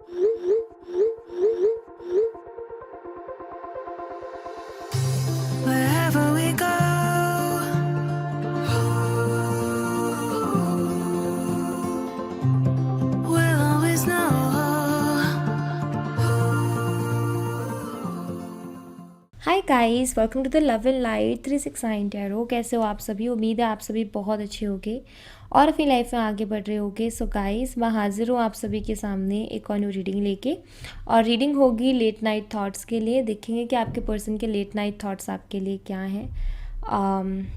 Wherever we go, we'll always know. Hi guys, welcome to the love and light 369 tarot. कैसे हो आप सभी? उम्मीद है आप सभी बहुत अच्छे होंगे और अपनी लाइफ में आगे बढ़ रहे होंगे। सो गाइस, मैं हाजिर हूँ आप सभी के सामने एक और न्यू रीडिंग लेके, और रीडिंग होगी लेट नाइट थॉट्स के लिए। देखेंगे कि आपके पर्सन के लेट नाइट थॉट्स आपके लिए क्या हैं।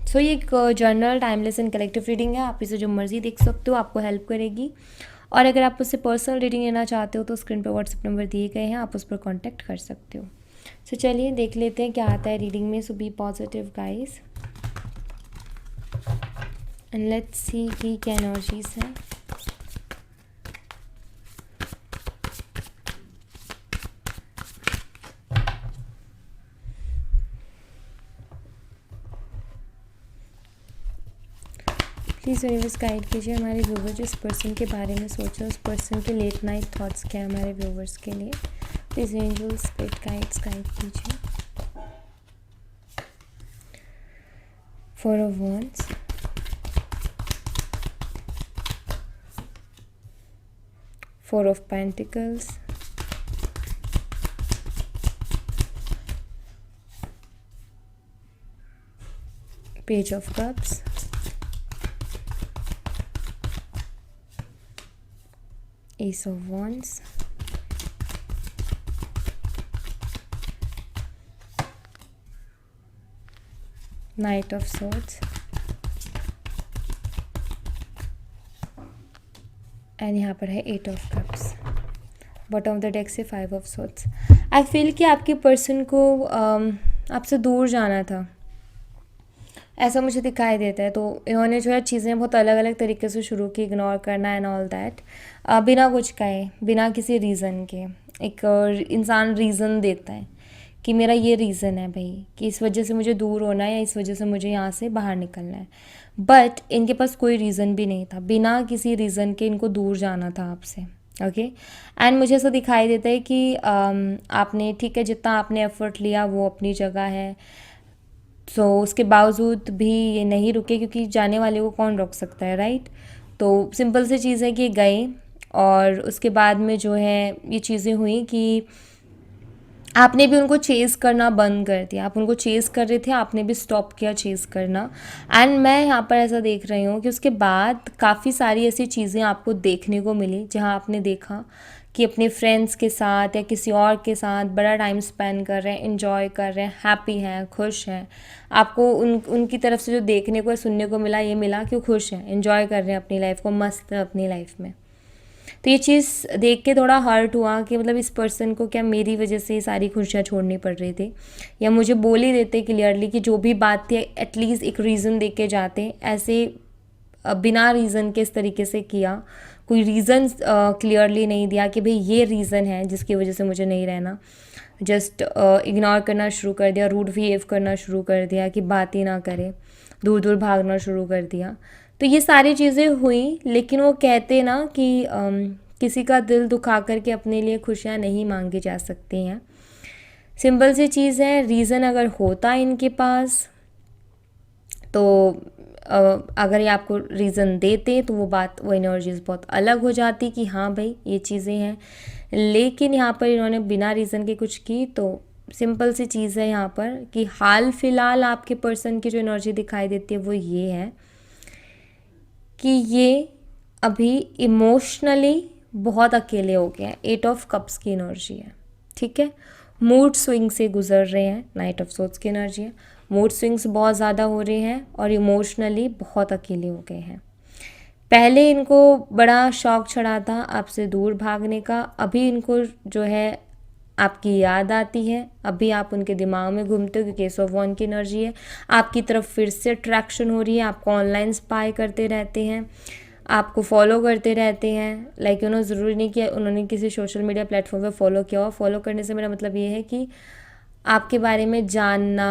सो ये एक journal timeless and collective reading है। आप इसे जो मर्जी देख सकते हो, आपको हेल्प करेगी। और अगर आप उससे पर्सनल रीडिंग लेना चाहते हो तो स्क्रीन पर व्हाट्सएप नंबर दिए गए हैं, आप उस पर कॉन्टैक्ट कर सकते हो। सो चलिए देख लेते हैं क्या आता है रीडिंग में। So be positive guys and let's see कि क्या एनर्जीज हैं। प्लीज़ यूनिवर्स गाइड कीजिए हमारे व्यूवर जिस पर्सन के बारे में सोचा, उस पर्सन के लेट नाइट थॉट्स क्या है हमारे व्यूवर्स के लिए। Please angel spirit guides guide कीजिए। Four of wands, four of pentacles, page of cups, Ace of Wands, Knight of Swords, and यहाँ पर है eight of cups. Bottom of the deck से five of swords. I feel कि आपके person को आपसे दूर जाना था, ऐसा मुझे दिखाई देता है। तो इन्होंने जो है चीज़ें बहुत अलग अलग तरीके से शुरू की, इग्नोर करना एंड ऑल दैट, बिना कुछ कहे, बिना किसी रीज़न के। एक इंसान रीज़न देता है कि मेरा ये रीज़न है भाई, कि इस वजह से मुझे दूर होना है या इस वजह से मुझे यहाँ से बाहर निकलना है। बट इनके पास कोई रीज़न भी नहीं था, बिना किसी रीज़न के इनको दूर जाना था आपसे। ओके एंड मुझे ऐसा दिखाई देता है कि आपने, ठीक है, जितना आपने एफर्ट लिया वो अपनी जगह है। सो उसके बावजूद भी ये नहीं रुके, क्योंकि जाने वाले को कौन रोक सकता है, राइट। तो सिंपल सी चीज़ है कि गए, और उसके बाद में जो है ये चीज़ें हुई कि आपने भी उनको चेज़ करना बंद कर दिया। आप उनको चेज़ कर रहे थे, आपने भी स्टॉप किया चेज़ करना। एंड मैं यहाँ पर ऐसा देख रही हूँ कि उसके बाद काफ़ी सारी ऐसी चीज़ें आपको देखने को मिली, जहाँ आपने देखा कि अपने फ्रेंड्स के साथ या किसी और के साथ बड़ा टाइम स्पेंड कर रहे हैं, इन्जॉय कर रहे हैं, हैप्पी हैं, खुश हैं। आपको उनकी तरफ से जो देखने को या सुनने को मिला, ये मिला कि वो खुश हैं, इन्जॉय कर रहे हैं अपनी लाइफ को, मस्त है अपनी लाइफ में। तो ये चीज़ देख के थोड़ा हर्ट हुआ कि मतलब इस पर्सन को क्या मेरी वजह से सारी खुशियाँ छोड़नी पड़ रही थी, या मुझे बोल ही देते क्लियरली कि जो भी बात थी एटलीस्ट एक रीज़न दे के जाते। ऐसे बिना रीज़न के इस तरीके से किया, कोई रीज़न क्लियरली नहीं दिया कि भाई ये रीज़न है जिसकी वजह से मुझे नहीं रहना। जस्ट इग्नोर करना शुरू कर दिया, रूड बिहेव करना शुरू कर दिया कि बात ही ना करें, दूर दूर भागना शुरू कर दिया। तो ये सारी चीज़ें हुई, लेकिन वो कहते ना कि किसी का दिल दुखा करके अपने लिए खुशियाँ नहीं मांगी जा सकती हैं। सिंपल सी चीज़ है, रीज़न अगर होता इनके पास तो अगर ये आपको रीज़न देते तो वो बात, वो एनर्जीज बहुत अलग हो जाती कि हाँ भाई ये चीज़ें हैं। लेकिन यहाँ पर इन्होंने बिना रीज़न के कुछ की। तो सिंपल सी चीज़ है यहाँ पर कि हाल फिलहाल आपके पर्सन की जो एनर्जी दिखाई देती है वो ये है कि ये अभी इमोशनली बहुत अकेले हो गए हैं। एट ऑफ कप्स की एनर्जी है, ठीक है। मूड स्विंग से गुजर रहे हैं, नाइट ऑफ सोर्ड्स की एनर्जी है। मूड स्विंग्स बहुत ज़्यादा हो रहे हैं और इमोशनली बहुत अकेले हो गए हैं। पहले इनको बड़ा शौक चढ़ा था आपसे दूर भागने का, अभी इनको जो है आपकी याद आती है, अभी आप उनके दिमाग में घूमते हो क्योंकि एस ऑफ वॉन्ड की एनर्जी है। आपकी तरफ फिर से अट्रैक्शन हो रही है, आपको ऑनलाइन स्पाई करते रहते हैं, आपको फॉलो करते रहते हैं। लाइक ज़रूरी नहीं कि उन्होंने किसी सोशल मीडिया प्लेटफॉर्म पे फॉलो किया हो। फॉलो करने से मेरा मतलब ये है कि आपके बारे में जानना,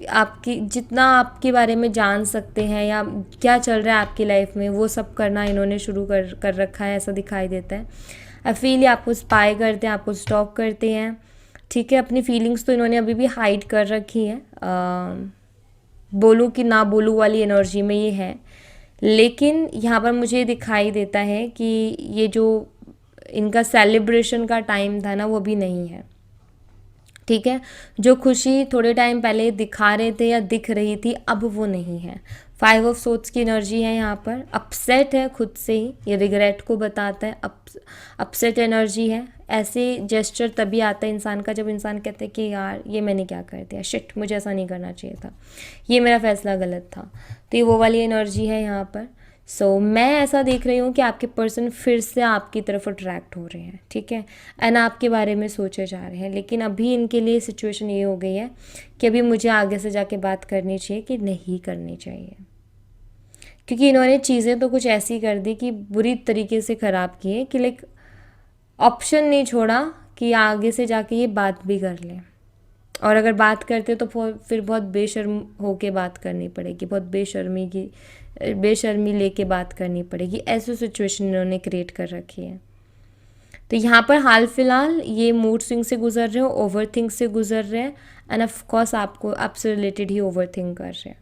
आपकी जितना आपके बारे में जान सकते हैं या क्या चल रहा है आपकी लाइफ में, वो सब करना इन्होंने शुरू कर रखा है, ऐसा दिखाई देता है। आई फील ये आपको स्पाई करते हैं, आपको स्टॉक करते हैं, ठीक है। अपनी फीलिंग्स तो इन्होंने अभी भी हाइड कर रखी है, बोलूँ कि ना बोलूँ वाली एनर्जी में ये है। लेकिन यहाँ पर मुझे दिखाई देता है कि ये जो इनका सेलिब्रेशन का टाइम था ना, वो भी नहीं है, ठीक है। जो खुशी थोड़े टाइम पहले दिखा रहे थे या दिख रही थी, अब वो नहीं है। 5 ऑफ सोर्ड्स की एनर्जी है यहाँ पर, अपसेट है खुद से ही, ये रिग्रेट को बताता है, अपसेट एनर्जी है। ऐसे जेस्चर तभी आता है इंसान का जब इंसान कहते हैं कि यार ये मैंने क्या कर दिया, शिट मुझे ऐसा नहीं करना चाहिए था, ये मेरा फैसला गलत था। तो ये वो वाली एनर्जी है यहाँ पर। सो मैं ऐसा देख रही हूँ कि आपके पर्सन फिर से आपकी तरफ अट्रैक्ट हो रहे हैं, ठीक है, एंड आपके बारे में सोचे जा रहे हैं। लेकिन अभी इनके लिए सिचुएशन ये हो गई है कि अभी मुझे आगे से जाके बात करनी चाहिए कि नहीं करनी चाहिए, क्योंकि इन्होंने चीज़ें तो कुछ ऐसी कर दी कि बुरी तरीके से ख़राब की है कि लाइक ऑप्शन नहीं छोड़ा कि आगे से जाके ये बात भी कर लें। और अगर बात करते तो फिर बहुत बेशर्म होके बात करनी पड़ेगी, बहुत बेशर्मी लेके बात करनी पड़ेगी। ऐसी सिचुएशन इन्होंने क्रिएट कर रखी है। तो यहाँ पर हाल फिलहाल ये मूड स्विंग से गुजर रहे हो, ओवर थिंक से गुजर रहे हैं, एंड ऑफ कोर्स आपसे रिलेटेड ही ओवर थिंक कर रहे हैं।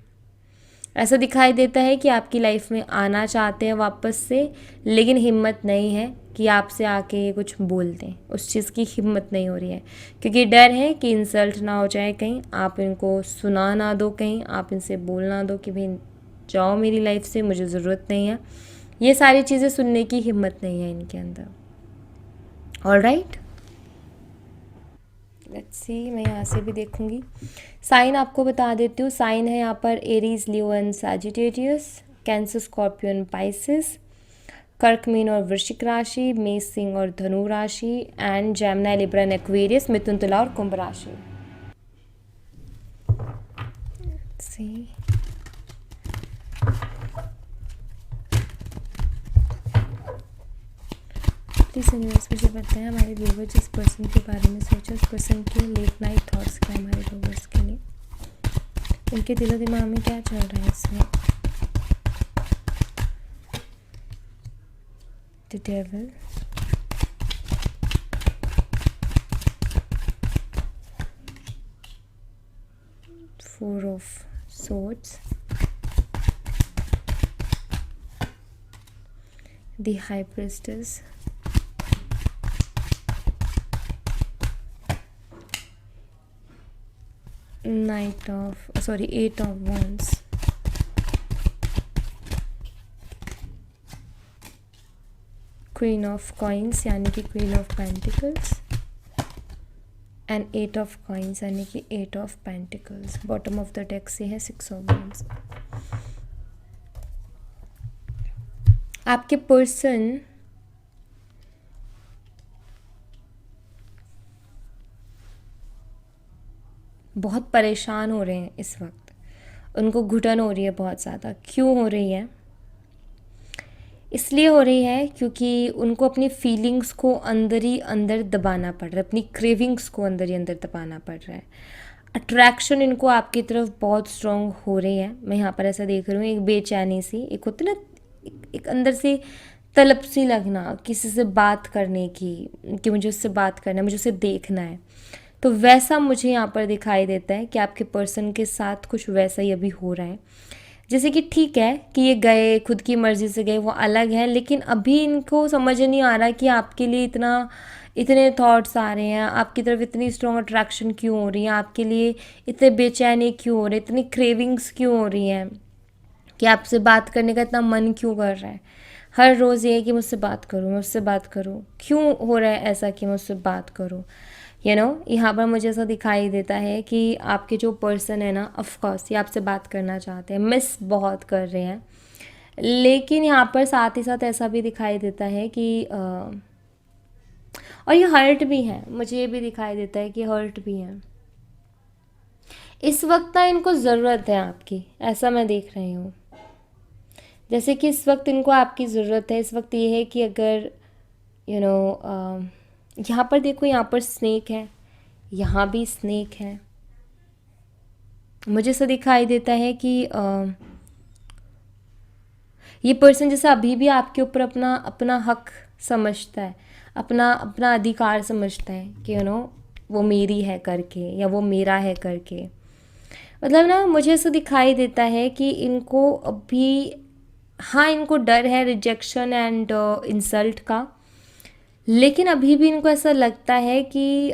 ऐसा दिखाई देता है कि आपकी लाइफ में आना चाहते हैं वापस से, लेकिन हिम्मत नहीं है कि आपसे आके ये कुछ बोल दें, उस चीज़ की हिम्मत नहीं हो रही है, क्योंकि डर है कि इंसल्ट ना हो जाए, कहीं आप इनको सुना ना दो, कहीं आप इनसे बोल ना दो कि भाई जाओ मेरी लाइफ से, मुझे ज़रूरत नहीं है। ये सारी चीज़ें सुनने की हिम्मत नहीं है इनके अंदर। ऑलराइट, लेट्स सी, मैं यहाँ से भी देखूँगी। साइन आपको बता देती हूँ, साइन है यहाँ पर Aries, Leo and Sagittarius, Cancer, Scorpion, Pisces, Kark, Meen और वृश्चिक राशि, मेष, सिंह और धनु राशि, and Gemini, Libra and Aquarius, Mithun, Tula और कुंभ राशि। सी प्लीज़ यूनिवर्स मुझे बताएं हमारे व्यूवर जिस पर्सन के बारे में सोचा, उस पर्सन के लेट नाइट थॉट्स क्या है हमारे व्यूवर्स के लिए, उनके दिलो दिमाग में क्या चल रहा है इसमें। The devil, four of swords, the high priestess, eight of wands, queen of coins यानी कि queen of pentacles, and 8 of coins यानी कि 8 of pentacles. Bottom of the deck से है 6 ऑफ wands। आपके पर्सन बहुत परेशान हो रहे हैं इस वक्त, उनको घुटन हो रही है बहुत ज़्यादा। क्यों हो रही है? इसलिए हो रही है क्योंकि उनको अपनी फीलिंग्स को अंदर ही अंदर दबाना पड़ रहा है, अपनी क्रेविंग्स को अंदर ही अंदर दबाना पड़ रहा है। अट्रैक्शन इनको आपकी तरफ बहुत स्ट्रॉन्ग हो रही है, मैं यहाँ पर ऐसा देख रही हूँ। एक बेचैनी सी, एक होती ना, एक अंदर से तलब सी लगना किसी से बात करने की, कि मुझे उससे बात करना है, मुझे उसे देखना है। तो वैसा मुझे यहाँ पर दिखाई देता है कि आपके पर्सन के साथ कुछ वैसा ही अभी हो रहा है। जैसे कि ठीक है कि ये गए, खुद की मर्ज़ी से गए, वो अलग है, लेकिन अभी इनको समझ नहीं आ रहा कि आपके लिए इतने थॉट्स आ रहे हैं, आपकी तरफ इतनी स्ट्रॉन्ग अट्रैक्शन क्यों हो रही है, आपके लिए इतने बेचैनी क्यों हो रहे, इतनी क्रेविंग्स क्यों हो रही हैं, कि आपसे बात करने का इतना मन क्यों कर रहा है। हर रोज़ ये है कि मुझसे बात करूँ, मुझसे बात करूँ, क्यों हो रहा है ऐसा कि मुझसे बात करूँ। यहाँ पर मुझे ऐसा दिखाई देता है कि आपके जो पर्सन है ना, ऑफकोर्स ये आपसे बात करना चाहते हैं, मिस बहुत कर रहे हैं, लेकिन यहाँ पर साथ ही साथ ऐसा भी दिखाई देता है कि और ये हर्ट भी है, मुझे ये भी दिखाई देता है कि हर्ट भी है। इस वक्त ना इनको ज़रूरत है आपकी, ऐसा मैं देख रही हूँ। जैसे कि इस वक्त इनको आपकी ज़रूरत है। इस वक्त ये है कि अगर यहाँ पर देखो, यहाँ पर स्नेक है, यहाँ भी स्नेक है। मुझे ऐसा दिखाई देता है कि ये पर्सन जैसे अभी भी आपके ऊपर अपना अपना हक समझता है, अपना अपना अधिकार समझता है कि वो मेरी है करके या वो मेरा है करके। मतलब ना मुझे ऐसा दिखाई देता है कि इनको अभी, हाँ, इनको डर है रिजेक्शन एंड इंसल्ट का, लेकिन अभी भी इनको ऐसा लगता है कि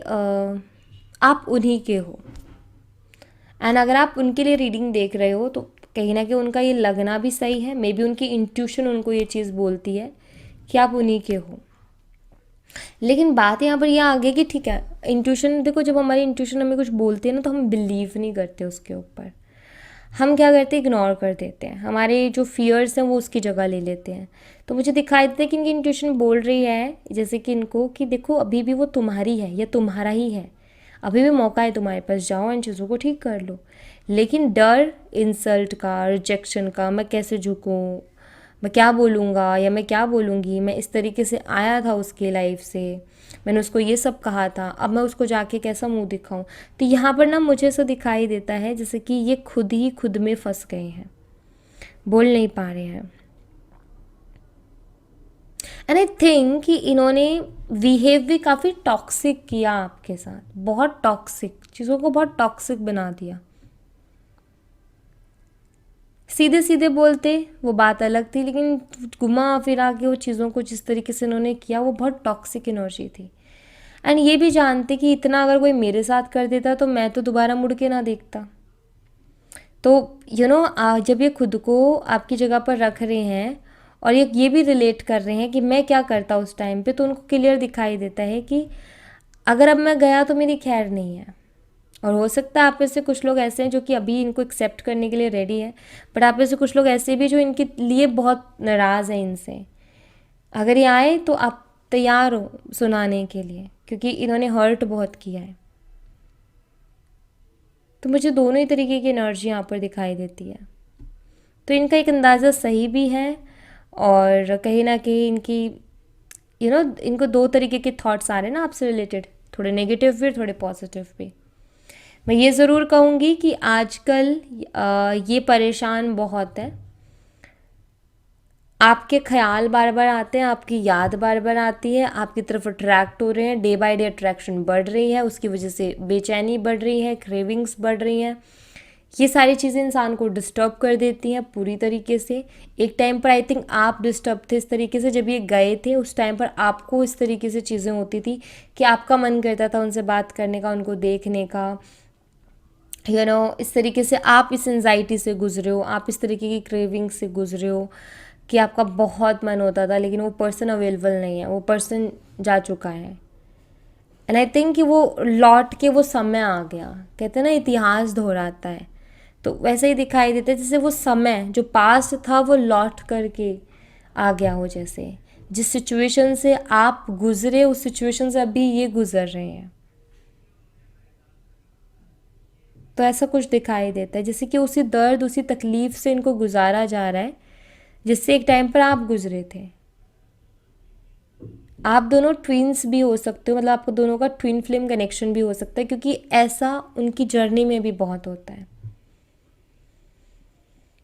आप उन्हीं के हो। एंड अगर आप उनके लिए रीडिंग देख रहे हो तो कहीं ना कहीं उनका ये लगना भी सही है, मे बी उनकी इंट्यूशन उनको ये चीज़ बोलती है कि आप उन्हीं के हो। लेकिन बात यहाँ पर यह आ गई कि ठीक है, इंट्यूशन देखो, जब हमारी इंट्यूशन हमें कुछ बोलती है ना तो हम बिलीव नहीं करते उसके ऊपर, हम क्या करते हैं, इग्नोर कर देते हैं, हमारे जो फियर्स हैं वो उसकी जगह ले लेते हैं। तो मुझे दिखाई देता है कि इनकी इंट्यूशन बोल रही है जैसे कि इनको कि देखो अभी भी वो तुम्हारी है या तुम्हारा ही है, अभी भी मौका है तुम्हारे पास, जाओ इन चीज़ों को ठीक कर लो। लेकिन डर इंसल्ट का, रिजेक्शन का, मैं कैसे झुकूँ, मैं क्या बोलूँगा या मैं क्या बोलूँगी, मैं इस तरीके से आया था उसकी लाइफ से, मैंने उसको ये सब कहा था, अब मैं उसको जाके कैसा मुंह दिखाऊं। तो यहाँ पर ना मुझे ऐसा दिखाई देता है जैसे कि ये खुद ही खुद में फंस गए हैं, बोल नहीं पा रहे हैं। एंड आई थिंक कि इन्होंने बिहेव भी काफ़ी टॉक्सिक किया आपके साथ, बहुत टॉक्सिक, चीज़ों को बहुत टॉक्सिक बना दिया। सीधे सीधे बोलते वो बात अलग थी, लेकिन घुमा फिरा के वो चीज़ों को जिस तरीके से इन्होंने किया वो बहुत टॉक्सिक एनर्जी थी। एंड ये भी जानते कि इतना अगर कोई मेरे साथ कर देता तो मैं तो दोबारा मुड़ के ना देखता। तो जब ये खुद को आपकी जगह पर रख रहे हैं और ये भी रिलेट कर रहे हैं कि मैं क्या करता उस टाइम पे, तो उनको क्लियर दिखाई देता है कि अगर अब मैं गया तो मेरी खैर नहीं है। और हो सकता है आप में से कुछ लोग ऐसे हैं जो कि अभी इनको एक्सेप्ट करने के लिए रेडी है, बट आप में से कुछ लोग ऐसे भी जो इनके लिए बहुत नाराज़ हैं इनसे। अगर ये आए तो आप तैयार हो सुनाने के लिए, क्योंकि इन्होंने हर्ट बहुत किया है। तो मुझे दोनों ही तरीके की एनर्जी यहाँ पर दिखाई देती है। तो इनका एक अंदाज़ा सही भी है, और कहीं ना कहीं इनकी इनको दो तरीके के थॉट्स आ रहे हैं ना आपसे रिलेटेड, थोड़े नेगेटिव भी थोड़े पॉजिटिव भी। मैं ये ज़रूर कहूँगी कि आजकल ये परेशान बहुत है, आपके ख्याल बार बार आते हैं, आपकी याद बार बार आती है, आपकी तरफ अट्रैक्ट हो रहे हैं, डे बाय डे अट्रैक्शन बढ़ रही है, उसकी वजह से बेचैनी बढ़ रही है, क्रेविंग्स बढ़ रही हैं। ये सारी चीज़ें इंसान को डिस्टर्ब कर देती हैं पूरी तरीके से। एक टाइम पर आई थिंक आप डिस्टर्ब थे इस तरीके से, जब ये गए थे उस टाइम पर आपको इस तरीके से चीज़ें होती थी कि आपका मन करता था उनसे बात करने का, उनको देखने का, इस तरीके से आप इस एंजाइटी से गुजरे हो, आप इस तरीके की क्रेविंग से गुजरे हो कि आपका बहुत मन होता था, लेकिन वो पर्सन अवेलेबल नहीं है, वो पर्सन जा चुका है। एंड आई थिंक कि वो लौट के वो समय आ गया, कहते हैं ना इतिहास दोहराता है, तो वैसे ही दिखाई देता है जैसे वो समय जो पास था वो लौट करके आ गया हो, जैसे जिस सिचुएशन से आप गुजरे उस सिचुएशन से अभी ये गुजर रहे हैं। तो ऐसा कुछ दिखाई देता है जैसे कि उसी दर्द उसी तकलीफ़ से इनको गुजारा जा रहा है जिससे एक टाइम पर आप गुजरे थे। आप दोनों ट्विन्स भी हो सकते हो, मतलब आपको दोनों का ट्विन फ्लेम कनेक्शन भी हो सकता है, क्योंकि ऐसा उनकी जर्नी में भी बहुत होता है।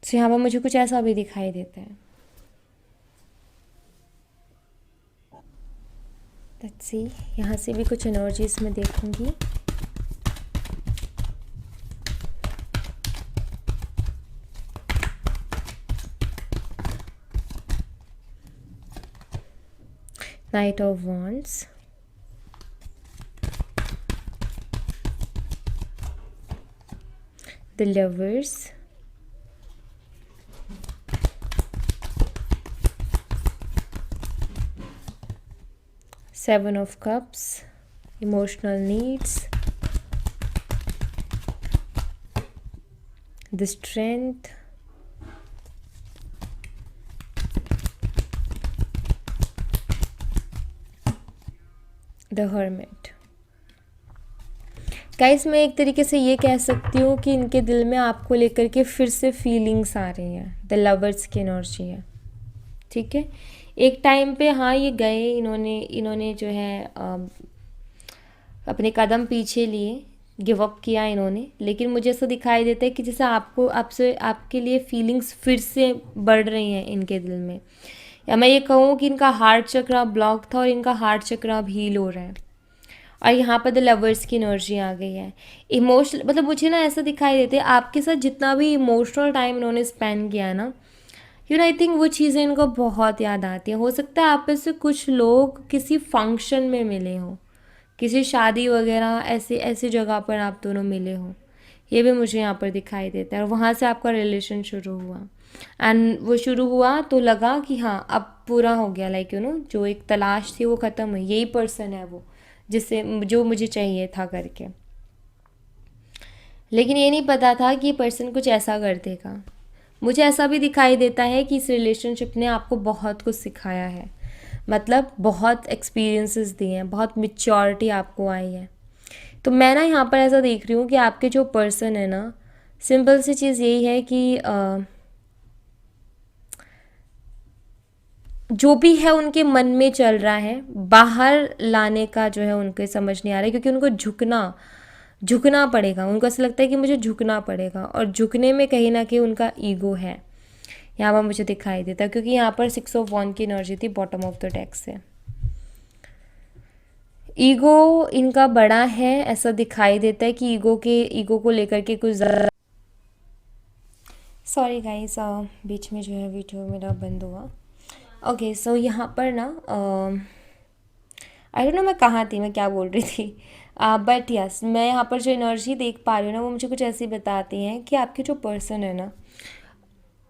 तो यहाँ पर मुझे कुछ ऐसा भी दिखाई देता है। लेट्स सी, यहाँ से भी कुछ एनर्जीज में देखूंगी। Knight of Wands, the Lovers, Seven of Cups, emotional needs, the Strength, the hermit. Guys, मैं एक तरीके से ये कह सकती हूँ कि इनके दिल में आपको लेकर के फिर से फीलिंग्स आ रही हैं, द लवर्स की एनर्जी है, ठीक है। एक टाइम पे हाँ ये गए, इन्होंने जो है अपने कदम पीछे लिए, गिव अप किया इन्होंने, लेकिन मुझे ऐसा दिखाई देता है कि जैसे आपको आपसे आपके लिए फीलिंग्स फिर से बढ़ रही हैं इनके दिल में, या मैं ये कहूँ कि इनका हार्ट चक्र ब्लॉक था और इनका हार्ट चक्र अब हील हो रहा है। और यहाँ पर द लवर्स की एनर्जी आ गई है। इमोशनल मतलब मुझे ना ऐसा दिखाई देते है आपके साथ जितना भी इमोशनल टाइम इन्होंने स्पेंड किया है ना, आई थिंक वो चीज़ें इनको बहुत याद आती हैं। हो सकता है आप में से कुछ लोग किसी फंक्शन में मिले हों, किसी शादी वगैरह ऐसी ऐसी जगह पर आप दोनों मिले हों, ये भी मुझे यहाँ पर दिखाई देता है। और वहाँ से आपका रिलेशन शुरू हुआ, एंड वो शुरू हुआ तो लगा कि हाँ अब पूरा हो गया, लाइक जो एक तलाश थी वो ख़त्म हुई, यही पर्सन है वो जिससे जो मुझे चाहिए था करके। लेकिन ये नहीं पता था कि ये पर्सन कुछ ऐसा कर देगा। मुझे ऐसा भी दिखाई देता है कि इस रिलेशनशिप ने आपको बहुत कुछ सिखाया है, मतलब बहुत एक्सपीरियंसेस दिए हैं, बहुत मैच्योरिटी आपको आई है। तो मैं ना यहाँ पर ऐसा देख रही हूँ कि आपके जो पर्सन है ना, सिंपल सी चीज़ यही है कि जो भी है उनके मन में चल रहा है बाहर लाने का जो है उनको समझ नहीं आ रहा है, क्योंकि उनको झुकना पड़ेगा। उनको ऐसा लगता है कि मुझे झुकना पड़ेगा, और झुकने में कहीं ना कहीं उनका ईगो है, यहाँ पर मुझे दिखाई देता है। क्योंकि यहाँ पर 6 ऑफ वॉन्ड की एनर्जी थी बॉटम ऑफ द डेक से। ईगो इनका बड़ा है, ऐसा दिखाई देता है कि ईगो को लेकर के कुछ ज़्यादा। सॉरी गाइस, बीच में जो है वीडियो मेरा बंद हुआ। ओके सो यहाँ पर ना आई डोंट नो मैं कहाँ थी, मैं क्या बोल रही थी, बट यस मैं यहाँ पर जो एनर्जी देख पा रही हूँ ना, वो मुझे कुछ ऐसी बताती हैं कि आपके जो पर्सन है ना,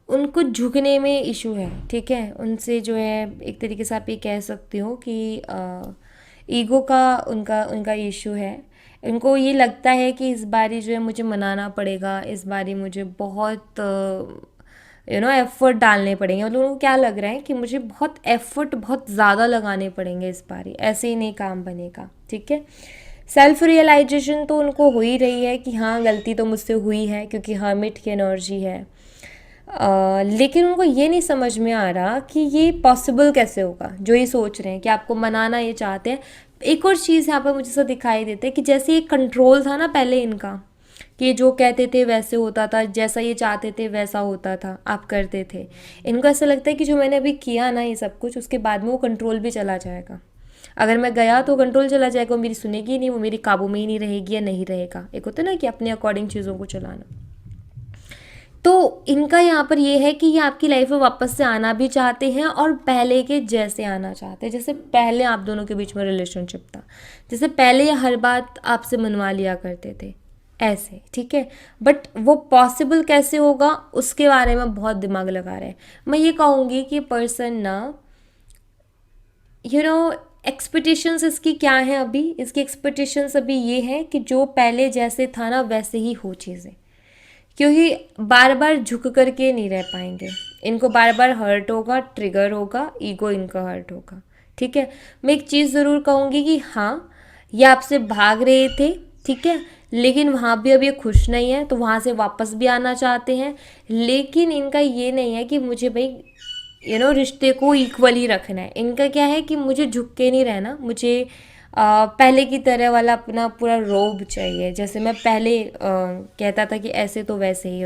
उनको झुकने में इशू है, ठीक है। उनसे जो है एक तरीके से आप ये कह सकते हो कि ईगो का उनका इशू है। उनको ये लगता है कि इस बारी जो है मुझे मनाना पड़ेगा, इस बारी मुझे बहुत एफ़र्ट डालने पड़ेंगे। मतलब उनको क्या लग रहा है कि मुझे बहुत एफ़र्ट बहुत ज़्यादा लगाने पड़ेंगे इस बारी, ऐसे ही नहीं काम बनेगा, ठीक है। सेल्फ रियलाइजेशन तो उनको हो ही रही है कि हाँ गलती तो मुझसे हुई है, क्योंकि हर्मिट की एनर्जी है। लेकिन उनको ये नहीं समझ में आ रहा कि ये पॉसिबल कैसे होगा, जो ये सोच रहे हैं कि आपको मनाना ये चाहते हैं। एक और चीज़ यहाँ पर मुझे ऐसा दिखाई देता है कि जैसे एक कंट्रोल था ना पहले इनका, कि जो कहते थे वैसे होता था, जैसा ये चाहते थे वैसा होता था, आप करते थे। इनको ऐसा लगता है कि जो मैंने अभी किया ना ये सब कुछ, उसके बाद में वो कंट्रोल भी चला जाएगा। अगर मैं गया तो कंट्रोल चला जाएगा, वो मेरी सुनेगी नहीं, वो मेरी काबू में ही नहीं रहेगी या नहीं रहेगा। एक होता है ना कि अपने अकॉर्डिंग चीज़ों को चलाना। तो इनका यहाँ पर ये है कि ये आपकी लाइफ में वापस से आना भी चाहते हैं, और पहले के जैसे आना चाहते हैं, जैसे पहले आप दोनों के बीच में रिलेशनशिप था, जैसे पहले ये हर बात आपसे मनवा लिया करते थे, ऐसे, ठीक है। बट वो पॉसिबल कैसे होगा उसके बारे में बहुत दिमाग लगा रहे हैं। मैं ये कहूँगी कि पर्सन ना एक्सपेक्टेशंस इसकी क्या है अभी, इसकी एक्सपेक्टेशंस अभी ये है कि जो पहले जैसे था ना वैसे ही हो चीज़ें, क्योंकि बार बार झुक करके नहीं रह पाएंगे। इनको बार बार हर्ट होगा, ट्रिगर होगा, ईगो इनका हर्ट होगा, ठीक है। मैं एक चीज़ ज़रूर कहूँगी कि हाँ ये आपसे भाग रहे थे, ठीक है, लेकिन वहाँ भी अब ये खुश नहीं है, तो वहाँ से वापस भी आना चाहते हैं। लेकिन इनका ये नहीं है कि मुझे भाई रिश्ते को इक्वली रखना है। इनका क्या है कि मुझे झुक के नहीं रहना, मुझे पहले की तरह वाला अपना पूरा रोब चाहिए, जैसे मैं पहले कहता था कि ऐसे तो वैसे ही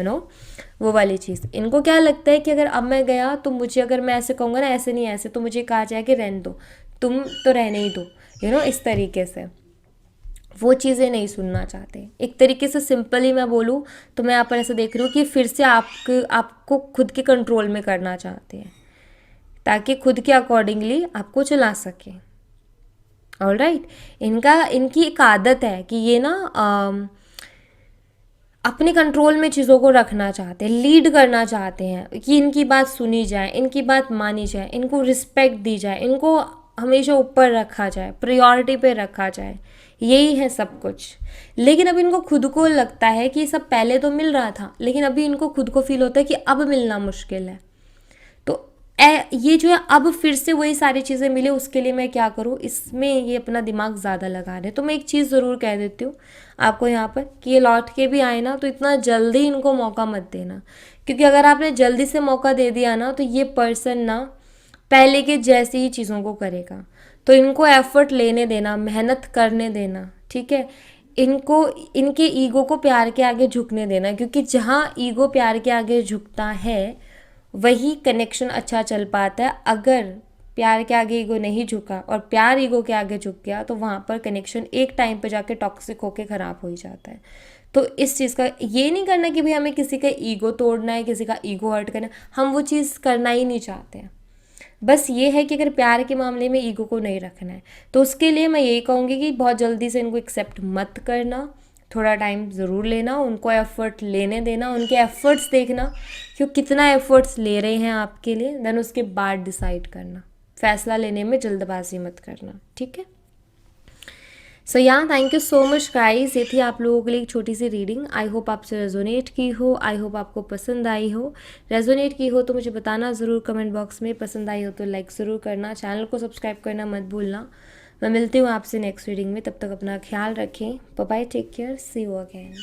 वो वाली चीज़। इनको क्या लगता है कि अगर अब मैं गया तो मुझे, अगर मैं ऐसे कहूँगा ना ऐसे नहीं ऐसे, तो मुझे कहा जाए कि रहने दो, तुम तो रहने ही दो, इस तरीके से वो चीज़ें नहीं सुनना चाहते। एक तरीके से सिंपली मैं बोलूँ तो मैं यहाँ पर ऐसा देख रही हूँ कि फिर से आपको खुद के कंट्रोल में करना चाहते हैं, ताकि खुद के अकॉर्डिंगली आपको चला सके। ऑलराइट, इनकी एक आदत है कि ये ना अपने कंट्रोल में चीज़ों को रखना चाहते हैं, लीड करना चाहते हैं कि इनकी बात सुनी जाए, इनकी बात मानी जाए, इनको रिस्पेक्ट दी जाए, इनको हमेशा ऊपर रखा जाए, प्रायोरिटी पे रखा जाए, यही है सब कुछ। लेकिन अब इनको खुद को लगता है कि सब पहले तो मिल रहा था, लेकिन अभी इनको खुद को फील होता है कि अब मिलना मुश्किल है। तो ये जो है अब फिर से वही सारी चीज़ें मिले, उसके लिए मैं क्या करूँ, इसमें ये अपना दिमाग ज़्यादा लगा रहे हैं। तो मैं एक चीज़ ज़रूर कह देती हूँ आपको यहाँ पर कि ये लौट के भी आए ना, तो इतना जल्दी इनको मौका मत देना, क्योंकि अगर आपने जल्दी से मौका दे दिया ना तो ये पर्सन ना पहले के जैसी ही चीज़ों को करेगा। तो इनको एफर्ट लेने देना, मेहनत करने देना, ठीक है। इनको इनके ईगो को प्यार के आगे झुकने देना, क्योंकि जहाँ ईगो प्यार के आगे झुकता है वही कनेक्शन अच्छा चल पाता है। अगर प्यार के आगे ईगो नहीं झुका और प्यार ईगो के आगे झुक गया तो वहाँ पर कनेक्शन एक टाइम पे जाके टॉक्सिक होके ख़राब हो ही जाता है। तो इस चीज़ का ये नहीं करना कि भाई हमें किसी का ईगो तोड़ना है, किसी का ईगो हर्ट करना है, हम वो चीज़ करना ही नहीं चाहते हैं। बस ये है कि अगर प्यार के मामले में ईगो को नहीं रखना है तो उसके लिए मैं यही कहूँगी कि बहुत जल्दी से इनको एक्सेप्ट मत करना, थोड़ा टाइम ज़रूर लेना, उनको एफ़र्ट लेने देना, उनके एफ़र्ट्स देखना कि वो कितना एफ़र्ट्स ले रहे हैं आपके लिए, देन उसके बाद डिसाइड करना। फ़ैसला लेने में जल्दबाजी मत करना, ठीक है। So thank you so much guys, ये थी आप लोगों के लिए एक छोटी सी रीडिंग। आई होप आपसे रेजोनेट की हो, आई होप आपको पसंद आई हो। रेजोनेट की हो तो मुझे बताना ज़रूर कमेंट बॉक्स में, पसंद आई हो तो लाइक ज़रूर करना, चैनल को सब्सक्राइब करना मत भूलना। मैं मिलती हूँ आपसे नेक्स्ट रीडिंग में, तब तक अपना ख्याल रखें। Bye bye, take care, see you again.